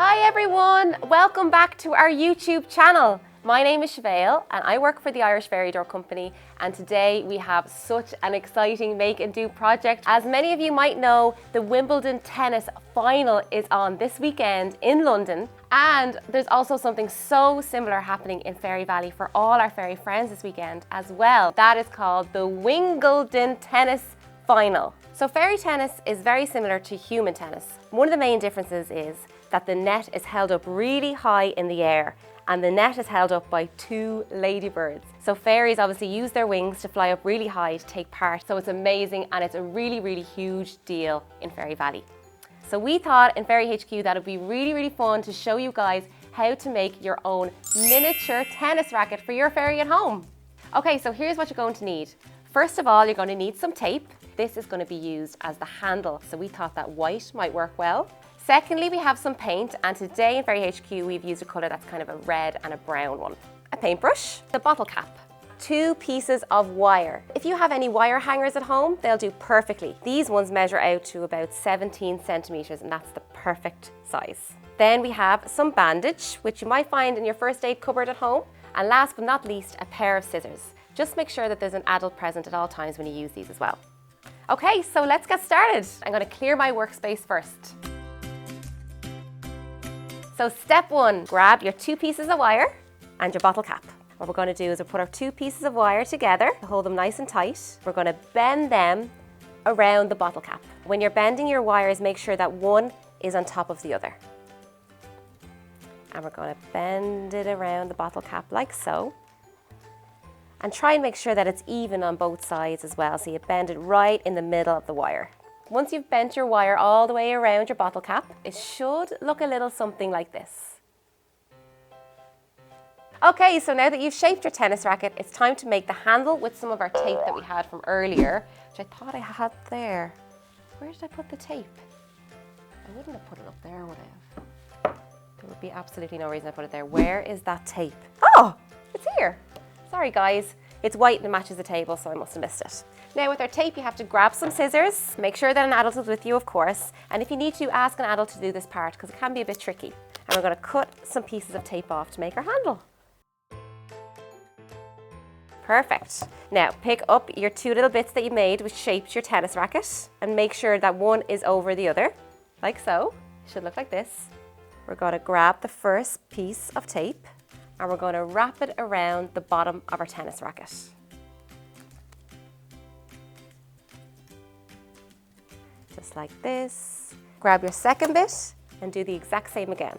Hi everyone, welcome back to our YouTube channel. My name is Siobhéal and I work for the Irish Fairy Door Company, and today we have such an exciting make and do project. As many of you might know, the Wimbledon tennis final is on this weekend in London, and there's also something so similar happening in Fairy Valley for all our fairy friends this weekend as well. That is called the Wimbledon tennis final. So fairy tennis is very similar to human tennis. One of the main differences is that the net is held up really high in the air, and the net is held up by two ladybirds. So fairies obviously use their wings to fly up really high to take part. So it's amazing, and it's a really, really huge deal in Fairy Valley. So we thought in Fairy HQ that it'd be really, really fun to show you guys how to make your own miniature tennis racket for your fairy at home. Okay, so here's what you're going to need. First of all, you're going to need some tape. This is going to be used as the handle, so we thought that white might work well. Secondly, we have some paint, and today in Fairy HQ we've used a colour that's kind of a red and a brown one. A paintbrush, the bottle cap, 2 pieces of wire. If you have any wire hangers at home, they'll do perfectly. These ones measure out to about 17 centimetres, and that's the perfect size. Then we have some bandage, which you might find in your first aid cupboard at home. And last but not least, a pair of scissors. Just make sure that there's an adult present at all times when you use these as well. Okay, so let's get started. I'm going to clear my workspace first. So step 1, grab your 2 pieces of wire and your bottle cap. What we're going to do is we'll put our 2 pieces of wire together to hold them nice and tight. We're going to bend them around the bottle cap. When you're bending your wires, make sure that one is on top of the other. And we're going to bend it around the bottle cap like so. And try and make sure that it's even on both sides as well, so you bend it right in the middle of the wire. Once you've bent your wire all the way around your bottle cap, it should look a little something like this. Okay, so now that you've shaped your tennis racket, it's time to make the handle with some of our tape that we had from earlier, which I thought I had there. Where did I put the tape? I wouldn't have put it up there, would I have? There would be absolutely no reason I put it there. Where is that tape? Oh, it's here. Sorry guys, it's white and it matches the table, so I must have missed it. Now with our tape, you have to grab some scissors. Make sure that an adult is with you, of course. And if you need to, ask an adult to do this part because it can be a bit tricky. And we're going to cut some pieces of tape off to make our handle. Perfect. Now pick up your 2 little bits that you made which shaped your tennis racket and make sure that one is over the other, like so. It should look like this. We're going to grab the first piece of tape and we're going to wrap it around the bottom of our tennis racket. Just like this. Grab your second bit and do the exact same again.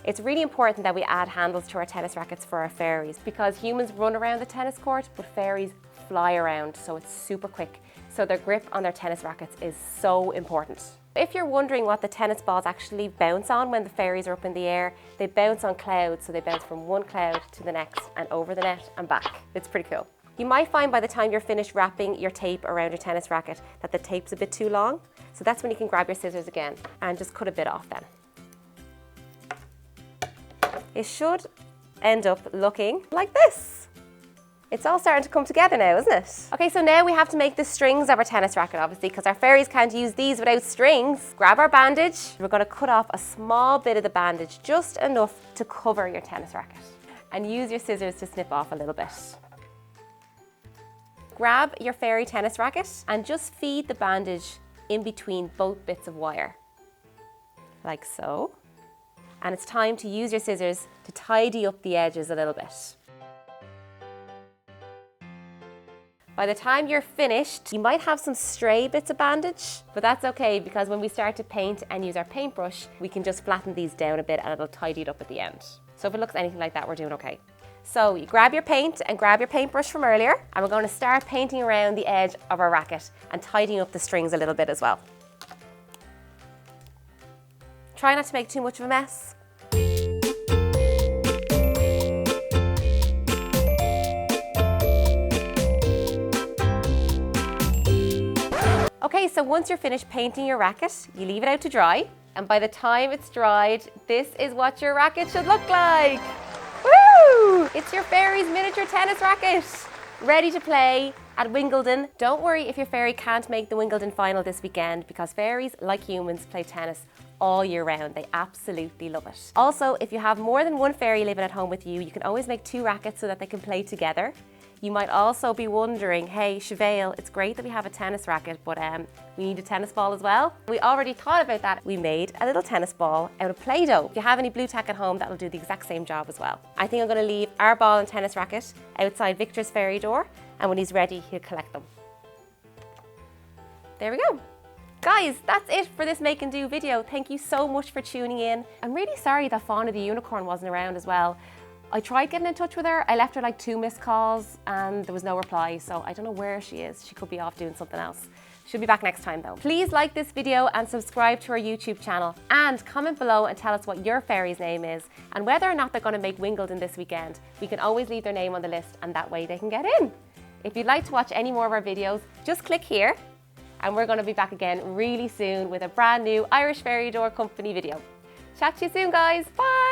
It's really important that we add handles to our tennis rackets for our fairies because humans run around the tennis court, but fairies fly around, so it's super quick. So their grip on their tennis rackets is so important. If you're wondering what the tennis balls actually bounce on when the fairies are up in the air, they bounce on clouds, so they bounce from one cloud to the next and over the net and back. It's pretty cool. You might find by the time you're finished wrapping your tape around your tennis racket that the tape's a bit too long, so that's when you can grab your scissors again and just cut a bit off then. It should end up looking like this. It's all starting to come together now, isn't it? Okay, so now we have to make the strings of our tennis racket, obviously, because our fairies can't use these without strings. Grab our bandage. We're going to cut off a small bit of the bandage, just enough to cover your tennis racket. And use your scissors to snip off a little bit. Grab your fairy tennis racket and just feed the bandage in between both bits of wire, like so. And it's time to use your scissors to tidy up the edges a little bit. By the time you're finished, you might have some stray bits of bandage, but that's okay because when we start to paint and use our paintbrush, we can just flatten these down a bit and it'll tidy it up at the end. So if it looks anything like that, we're doing okay. So you grab your paint and grab your paintbrush from earlier, and we're going to start painting around the edge of our racket and tidying up the strings a little bit as well. Try not to make too much of a mess. Okay, so once you're finished painting your racket, you leave it out to dry, and by the time it's dried, this is what your racket should look like. Woo! It's your fairy's miniature tennis racket, ready to play at Wimbledon. Don't worry if your fairy can't make the Wimbledon final this weekend because fairies, like humans, play tennis all year round. They absolutely love it. Also, if you have more than one fairy living at home with you, you can always make 2 rackets so that they can play together. You might also be wondering, hey, Siobhéal, it's great that we have a tennis racket, but we need a tennis ball as well. We already thought about that. We made a little tennis ball out of Play-Doh. If you have any blue tack at home, that'll do the exact same job as well. I think I'm going to leave our ball and tennis racket outside Victor's fairy door, and when he's ready, he'll collect them. There we go. Guys, that's it for this make and do video. Thank you so much for tuning in. I'm really sorry that Fauna the unicorn wasn't around as well. I tried getting in touch with her. I left her like 2 missed calls and there was no reply, so I don't know where she is. She could be off doing something else. She'll be back next time though. Please like this video and subscribe to our YouTube channel, and comment below and tell us what your fairy's name is and whether or not they're going to make Wimbledon this weekend. We can always leave their name on the list and that way they can get in. If you'd like to watch any more of our videos, just click here, and we're going to be back again really soon with a brand new Irish Fairy Door Company video. Chat to you soon, guys. Bye!